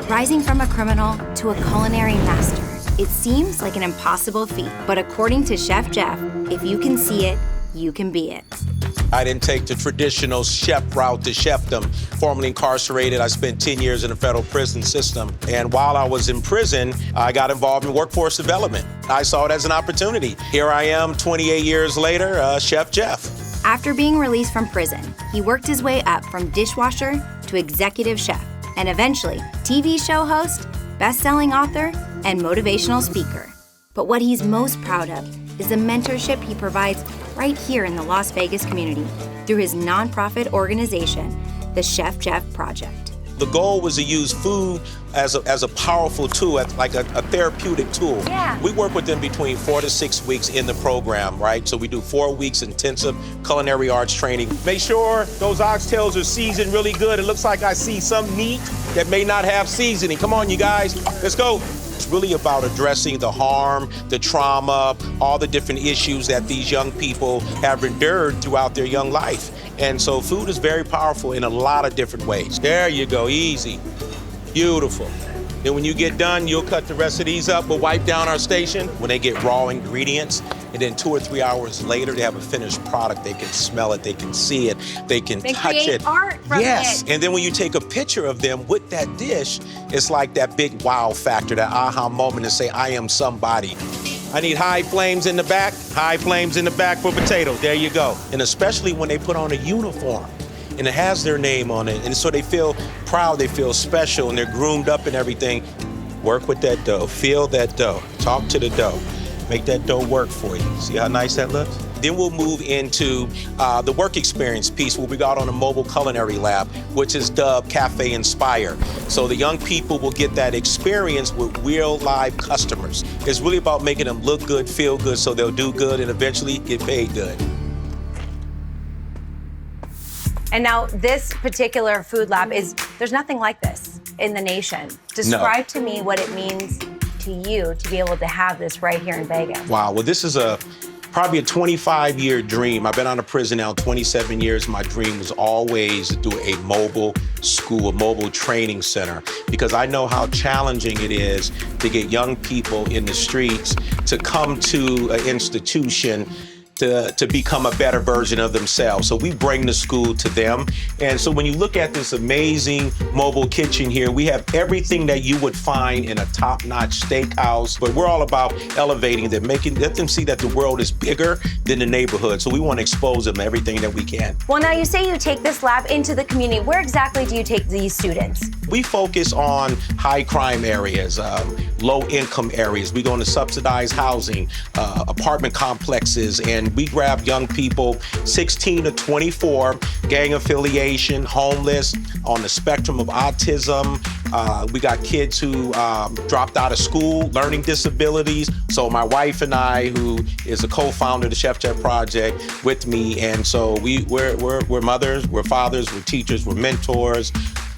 Rising from a criminal to a culinary master. It seems like an impossible feat, but according to Chef Jeff, if you can see it, you can be it. I didn't take the traditional chef route to chefdom. Formerly incarcerated, I spent 10 years in the federal prison system. And while I was in prison, I got involved in workforce development. I saw it as an opportunity. Here I am, 28 years later, Chef Jeff. After being released from prison, he worked his way up from dishwasher to executive chef, and eventually TV show host, best-selling author, and motivational speaker. But what he's most proud of is the mentorship he provides right here in the Las Vegas community through his nonprofit organization, the Chef Jeff Project. The goal was to use food as a powerful tool, like a therapeutic tool. Yeah. We work with them between 4 to 6 weeks in the program, right? So we do 4 weeks intensive culinary arts training. Make sure those oxtails are seasoned really good. It looks like I see some meat that may not have seasoning. Come on, you guys, let's go. It's really about addressing the harm, the trauma, all the different issues that these young people have endured throughout their young life. And so food is very powerful in a lot of different ways. There you go, easy, beautiful. Then when you get done, you'll cut the rest of these up. We'll wipe down our station when they get raw ingredients. And then 2 or 3 hours later, they have a finished product. They can smell it, they can see it, they can touch it. Art from yes, it. and then when you take a picture of them with that dish, it's like that big wow factor, that aha moment to say, I am somebody. I need high flames in the back for potatoes. There you go. And especially when they put on a uniform and it has their name on it. And so they feel proud, they feel special, and they're groomed up and everything. Work with that dough, feel that dough, talk to the dough. Make that dough work for you. See how nice that looks? Then we'll move into the work experience piece where we got on a mobile culinary lab, which is dubbed Cafe Inspire. So the young people will get that experience with real live customers. It's really about making them look good, feel good, so they'll do good and eventually get paid good. And now this particular food lab there's nothing like this in the nation. Describe to me what it means to you to be able to have this right here in Vegas. Wow, well this is probably a 25-year dream. I've been out of prison now 27 years. My dream was always to do a mobile school, a mobile training center, because I know how challenging it is to get young people in the streets to come to an institution to become a better version of themselves. So we bring the school to them. And so when you look at this amazing mobile kitchen here, we have everything that you would find in a top-notch steakhouse, but we're all about elevating them, let them see that the world is bigger than the neighborhood. So we want to expose them everything that we can. Well, now you say you take this lab into the community. Where exactly do you take these students? We focus on high crime areas, low income areas. We go into subsidized housing, apartment complexes, and we grab young people 16 to 24, gang affiliation, homeless, on the spectrum of autism. We got kids who dropped out of school, learning disabilities. So my wife and I, who is a co-founder of the Chef Jeff Project, with me, and so we're mothers, we're fathers, we're teachers, we're mentors.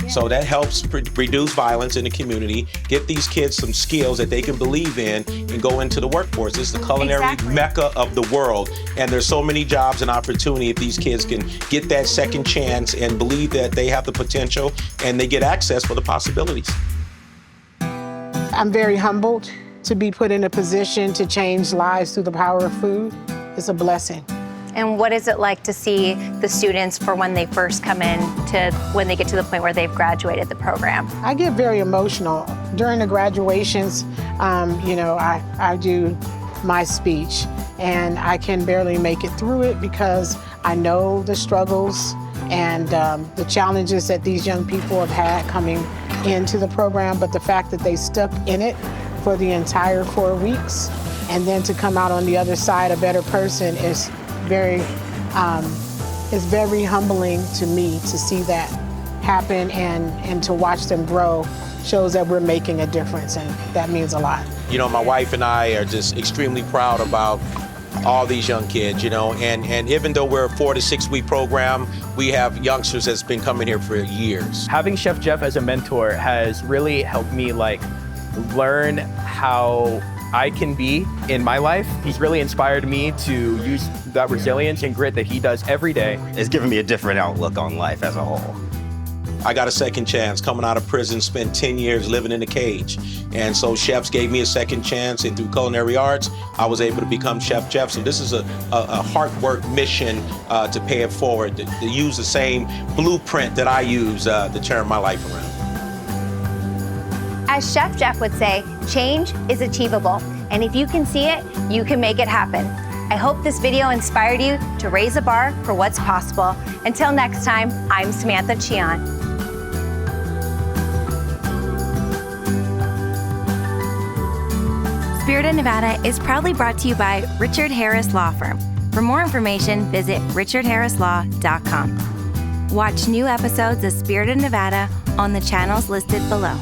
So that helps reduce violence in the community, get these kids some skills that they can believe in and go into the workforce. It's the culinary mecca of the world. And there's so many jobs and opportunity if these kids can get that second chance and believe that they have the potential and they get access for the possibilities. I'm very humbled to be put in a position to change lives through the power of food. It's a blessing. And what is it like to see the students for when they first come in to when they get to the point where they've graduated the program? I get very emotional. During the graduations, I do my speech, and I can barely make it through it because I know the struggles and the challenges that these young people have had coming into the program, but the fact that they stuck in it for the entire 4 weeks and then to come out on the other side a better person is very humbling to me to see that happen and to watch them grow shows that we're making a difference, and that means a lot. You know, my wife and I are just extremely proud about all these young kids, and even though we're a 4 to 6 week program, we have youngsters that's been coming here for years. Having Chef Jeff as a mentor has really helped me learn how I can be in my life. He's really inspired me to use that resilience and grit that he does every day. It's given me a different outlook on life as a whole. I got a second chance coming out of prison, spent 10 years living in a cage. And so chefs gave me a second chance, and through culinary arts, I was able to become Chef Jeff. So this is a hard work mission to pay it forward, to use the same blueprint that I use to turn my life around. As Chef Jeff would say, change is achievable. And if you can see it, you can make it happen. I hope this video inspired you to raise a bar for what's possible. Until next time, I'm Samantha Chian. Spirit of Nevada is proudly brought to you by Richard Harris Law Firm. For more information, visit richardharrislaw.com. Watch new episodes of Spirit of Nevada on the channels listed below.